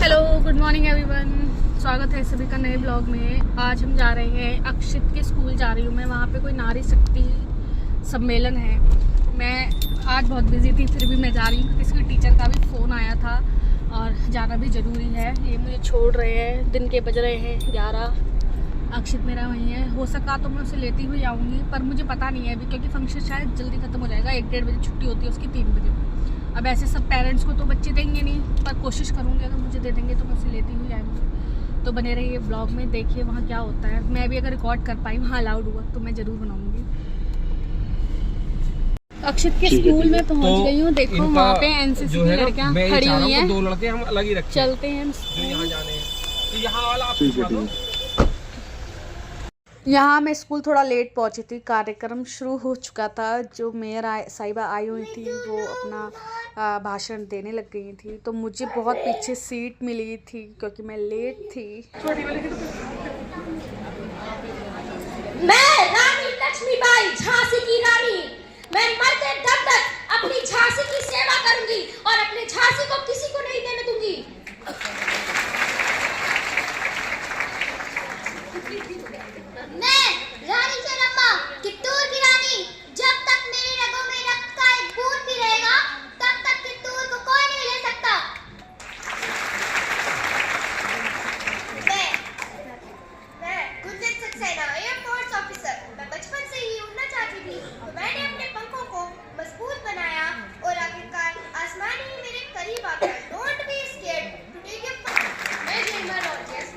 Hello, good morning everyone. स्वागत है सभी का नए ब्लॉग में। आज हम जा रहे हैं अक्षित के स्कूल जा रही हूँ मैं। वहाँ पे कोई नारी शक्ति सम्मेलन है। मैं आज बहुत बिजी थी, फिर भी मैं जा रही हूँ क्योंकि इसके टीचर का भी फ़ोन आया था और जाना भी ज़रूरी है। ये मुझे छोड़ रहे हैं, दिन के बज रहे हैं 11। अक्षित मेरा वहीं है। हो सका तो मैं उसे लेती हुई आऊँगी, पर मुझे पता नहीं है अभी क्योंकि फंक्शन शायद जल्दी ख़त्म हो जाएगा। 1-1:30 बजे छुट्टी होती है उसकी, 3 बजे। अब ऐसे सब पेरेंट्स को तो बच्चे देंगे नहीं, पर कोशिश करूँगी अगर मुझे दे देंगे तो मैं उसे लेती हुई आऊँगी। तो बने रहिए ब्लॉग में, देखिए वहाँ क्या होता है। मैं भी अगर रिकॉर्ड कर पाई, वहाँ अलाउड हुआ तो मैं ज़रूर बनाऊँगी। अक्षित के स्कूल में पहुँच गई हूँ। देखो वहाँ पे एनसीसी की लड़कियाँ खड़ी हुई हैं। 2 लड़के हम अलग ही रखें। चलते हैं जो यहाँ जाने हैं, तो यहाँ वाला आप पूछवा दो। यहाँ मैं स्कूल थोड़ा लेट पहुँची थी। कार्यक्रम शुरू हो चुका था। जो मेयर साहिबा आई हुई थी वो अपना भाषण देने लग गई थी, तो मुझे बहुत पीछे सीट मिली थी क्योंकि मैं लेट थी। मैं रानी लक्ष्मीबाई, झांसी की रानी, मैं मरते दम तक अपनी झांसी की सेवा करूंगी और अपने झांसी को किसी को नहीं देने दूंगी। मैं रानी चरम्मा, कित्तूर की रानी, जब तक मेरे रगों में रक्त का एक बूंद भी रहेगा तब तक कित्तूर को कोई नहीं ले सकता। मैं गुरजीत सक्सेना, एयरफोर्स ऑफिसर। मैं बचपन से ही उड़ना चाहती थी, तो मैंने अपने पंखों को मजबूत बनाया और आखिरकार आसमान ही मेरे करीब आ गया। Don't be scared to take your fun. मैं जेमा रॉजर्स।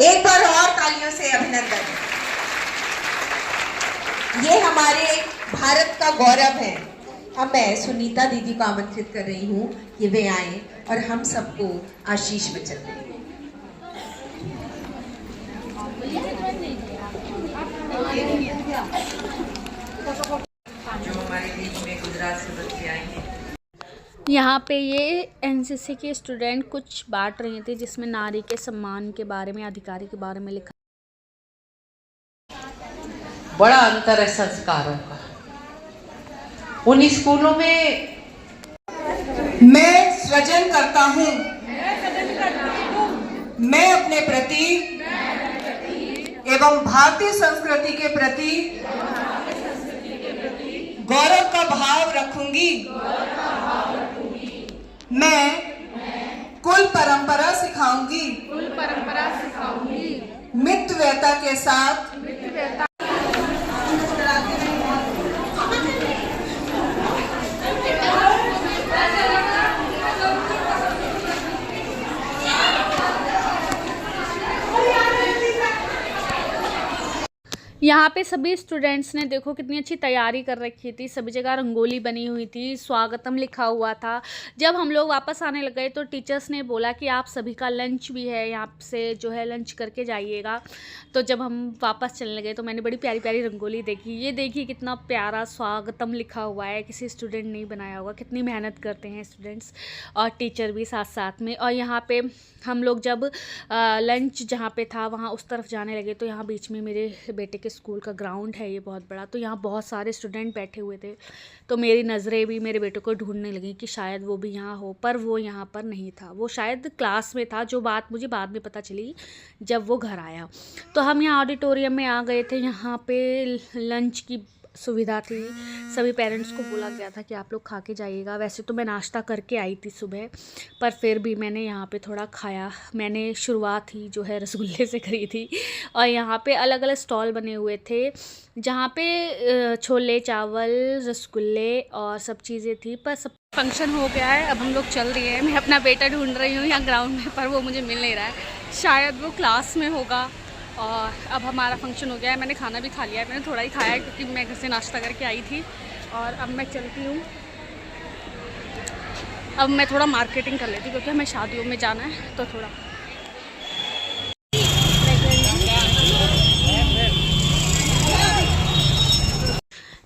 एक बार और तालियों से अभिनंदन। ये हमारे भारत का गौरव है। अब मैं सुनीता दीदी को आमंत्रित कर रही हूँ कि वे आए और हम सबको आशीष वचन दें। जो हमारे बीच में गुजरात से बच्चे आए हैं। यहाँ पे ये एनसीसी के स्टूडेंट कुछ बांट रहे थे, जिसमें नारी के सम्मान के बारे में, अधिकारी के बारे में लिखा। बड़ा अंतर है संस्कारों का। उन स्कूलों में मैं सृजन करता हूँ। मैं अपने प्रति एवं भारतीय संस्कृति के प्रति गौरव का भाव रखूंगी। मैं कुल परंपरा सिखाऊंगी। मितव्ययता के साथ यहाँ पे सभी स्टूडेंट्स ने देखो कितनी अच्छी तैयारी कर रखी थी। सभी जगह रंगोली बनी हुई थी, स्वागतम लिखा हुआ था। जब हम लोग वापस आने लग गए तो टीचर्स ने बोला कि आप सभी का लंच भी है, यहाँ से जो है लंच करके जाइएगा। तो जब हम वापस चलने लगे तो मैंने बड़ी प्यारी प्यारी रंगोली देखी। ये देखिए कितना प्यारा स्वागतम लिखा हुआ है, किसी स्टूडेंट ने बनाया होगा। कितनी मेहनत करते हैं स्टूडेंट्स और टीचर भी साथ साथ में। और यहाँ पे हम लोग जब लंच जहाँ पे था वहाँ उस तरफ जाने लगे तो यहाँ बीच में मेरे बेटे के स्कूल का ग्राउंड है, ये बहुत बड़ा। तो यहाँ बहुत सारे स्टूडेंट बैठे हुए थे, तो मेरी नज़रें भी मेरे बेटे को ढूंढने लगी कि शायद वो भी यहाँ हो, पर वो यहाँ पर नहीं था। वो शायद क्लास में था, जो बात मुझे बाद में पता चली जब वो घर आया। तो हम यहाँ ऑडिटोरियम में आ गए थे। यहाँ पे लंच की सुविधा थी। सभी पेरेंट्स को बोला गया था कि आप लोग खा के जाइएगा। वैसे तो मैं नाश्ता करके आई थी सुबह, पर फिर भी मैंने यहाँ पे थोड़ा खाया। मैंने शुरुआत ही जो है रसगुल्ले से करी थी। और यहाँ पे अलग अलग स्टॉल बने हुए थे, जहाँ पे छोले चावल, रसगुल्ले और सब चीज़ें थी। पर सब फंक्शन हो गया है, अब हम लोग चल रही हैं। मैं अपना बेटा ढूंढ रही हूँ यहाँ ग्राउंड में, पर वो मुझे मिल नहीं रहा है। शायद वो क्लास में होगा। और अब हमारा फंक्शन हो गया है। मैंने खाना भी खा लिया है। मैंने थोड़ा ही खाया है क्योंकि मैं घर से नाश्ता करके आई थी। और अब मैं चलती हूँ। अब मैं थोड़ा मार्केटिंग कर लेती क्योंकि हमें शादियों में जाना है, तो थोड़ा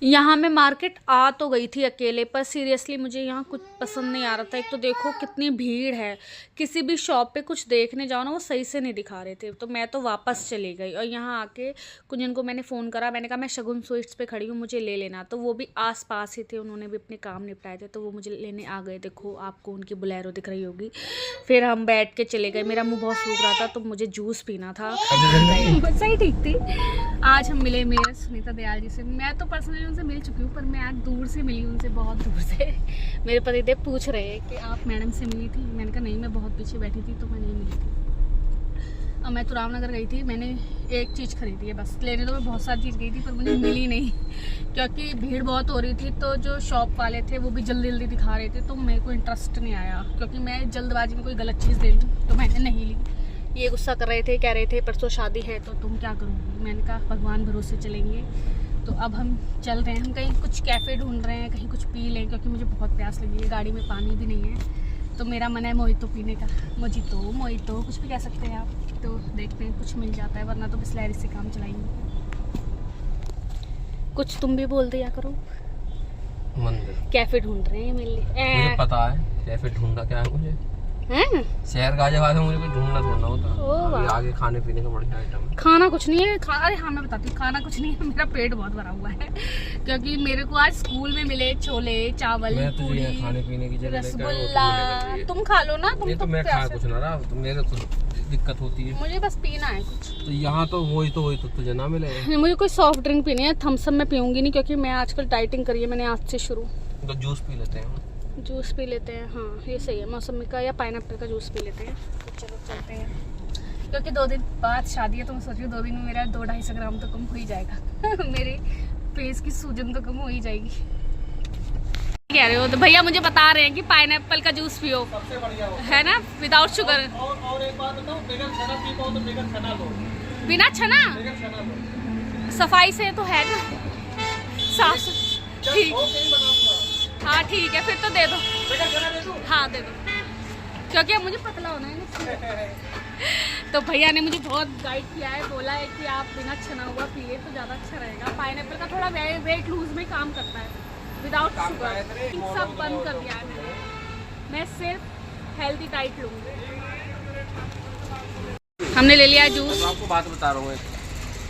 यहाँ मैं मार्केट आ तो गई थी अकेले, पर सीरियसली मुझे यहाँ कुछ पसंद नहीं आ रहा था। एक तो देखो कितनी भीड़ है, किसी भी शॉप पे कुछ देखने जाओ ना वो सही से नहीं दिखा रहे थे, तो मैं तो वापस चली गई। और यहाँ आके कुंजन को मैंने फ़ोन करा, मैंने कहा मैं शगुन स्वीट्स पे खड़ी हूँ, मुझे ले लेना। तो वो भी आस पास ही थे, उन्होंने भी अपने काम निपटाए थे, तो वो मुझे लेने आ गए। देखो आपको उनकी बोलेरो दिख रही होगी। फिर हम बैठ के चले गए, मेरा मुँह बहुत सूख रहा था तो मुझे जूस पीना था। सही ठीक थी। आज हम मिले मेयर सुनीता दयाल जी से। मैं तो पर्सनली उनसे मिल चुकी हूँ, पर मैं आज दूर से मिली उनसे, बहुत दूर से। मेरे पतिदेव पूछ रहे हैं कि आप मैडम से मिली थी? मैंने कहा नहीं, मैं बहुत पीछे बैठी थी तो मैं नहीं मिली थी। अब मैं तो रामनगर गई थी, मैंने एक चीज़ खरीदी है बस। लेने तो मैं बहुत सारी चीज़ गई थी पर मुझे मिली नहीं, क्योंकि भीड़ बहुत हो रही थी। तो जो शॉप वाले थे वो भी जल्दी जल्दी दिखा रहे थे, तो मेरे को इंटरेस्ट नहीं आया, क्योंकि मैं जल्दबाजी में कोई गलत चीज़ ले लूँ, तो मैंने नहीं ली। ये गुस्सा कर रहे थे, कह रहे थे परसों शादी है तो तुम क्या करोगी। मैंने कहा भगवान भरोसे चलेंगे। तो अब हम चल रहे हैं, हम कहीं कुछ कैफ़े ढूंढ रहे हैं, कहीं कुछ पी लें, क्योंकि मुझे बहुत प्यास लगी है। गाड़ी में पानी भी नहीं है, तो मेरा मन है मोहितो पीने का। मोहितो कुछ भी कह सकते हैं आप। तो देखते हैं कुछ मिल जाता है, वरना तो बिस्लैरी से काम चलाएंगे। कुछ तुम भी बोल दिया करो। मंदिर कैफ़े ढूंढ रहे हैं मेरे लिए। मुझे पता है कैफे ढूंढना क्या है मुझे। हैं? शहर गाजियाबाद में मुझे कोई ढूंढना होता। ओ अभी वाह। आगे खाने पीने का बढ़िया आइटम है। खाना कुछ नहीं है। अरे हाँ मैं बताती हूँ, खाना कुछ नहीं है, मेरा पेट बहुत भरा हुआ है, क्योंकि मेरे को आज स्कूल में मिले छोले चावल मैं तुझे पूरी यहाँ खाने पीने की जगह लेकर आया हूँ, रसगुल्ला। तू मुझे लेकर गई है। तुम खा लो ना, तुम ये तो मैं खा प्यासे- कुछ ना रहा, तो मेरे तो दिक्कत होती है। मुझे बस पीना है कुछ। तो यहाँ तो वही तो तुझे ना मिले। मुझे कोई सॉफ्ट ड्रिंक पीनी है, थम्स अप मैं पीऊंगी नहीं, क्योंकि मैं आजकल डाइटिंग करी है मैंने आज से शुरू। तो जूस पी लेते हैं। जूस पी लेते हैं, हाँ ये सही है, मौसमी का या पाइनएप्पल का जूस पी लेते हैं। तो चलो चलते हैं, क्योंकि 2 दिन बाद शादी है, तो मैं सोच रही हूँ 2 दिन में मेरा 200-250 ग्राम तो कम हो ही जाएगा। मेरे फेस की सूजन तो कम हो ही जाएगी। कह रहे हो तो भैया मुझे बता रहे हैं कि पाइनएप्पल का जूस पियो, सबसे बढ़िया है ना, विदाउट शुगर। और एक बात बताऊं, बगैर छना पी पाओ तो बगैर छना लो। बिना छना बगैर छना लो। सफाई से तो है ना, साफ ठीक। बनाऊंगा। हाँ ठीक है, फिर तो दे दो। बगैर छना दे दूं? हाँ दे दो, क्योंकि अब मुझे पतला होना है ना। तो भैया ने मुझे बहुत गाइड किया है, बोला है कि आप बिना छना हुआ पिए तो ज़्यादा अच्छा रहेगा। पाइनएप्पल का थोड़ा वेट लूज में काम करता है, विदाउट शुगर। सब बंद कर दिया है मैंने, मैं सिर्फ हेल्दी डाइट लूँगी। हमने ले लिया जूस, तो आपको बात बता रहा हूँ,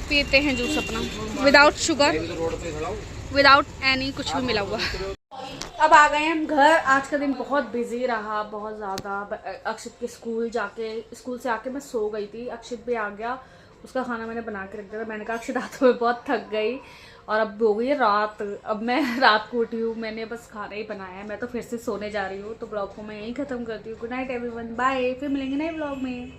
पीते हैं जूस अपना विदाउट शुगर, तो रोड पे खड़ा हूँ। विदाउट एनी कुछ भी मिला हुआ। अब आ गए हम घर। आज का दिन बहुत बिजी रहा, बहुत ज़्यादा। अक्षित के स्कूल से आके मैं सो गई थी। अक्षित भी आ गया, उसका खाना मैंने बना के रख दिया था। मैंने कहा अक्षित रात में बहुत थक गई, और अब हो गई है रात। अब मैं रात को उठी हूँ, मैंने बस खाना ही बनाया है, मैं तो फिर से सोने जा रही हूँ। तो ब्लॉग को मैं यहीं ख़त्म करती हूँ। Good night everyone, bye. फिर मिलेंगे नए ब्लॉग में।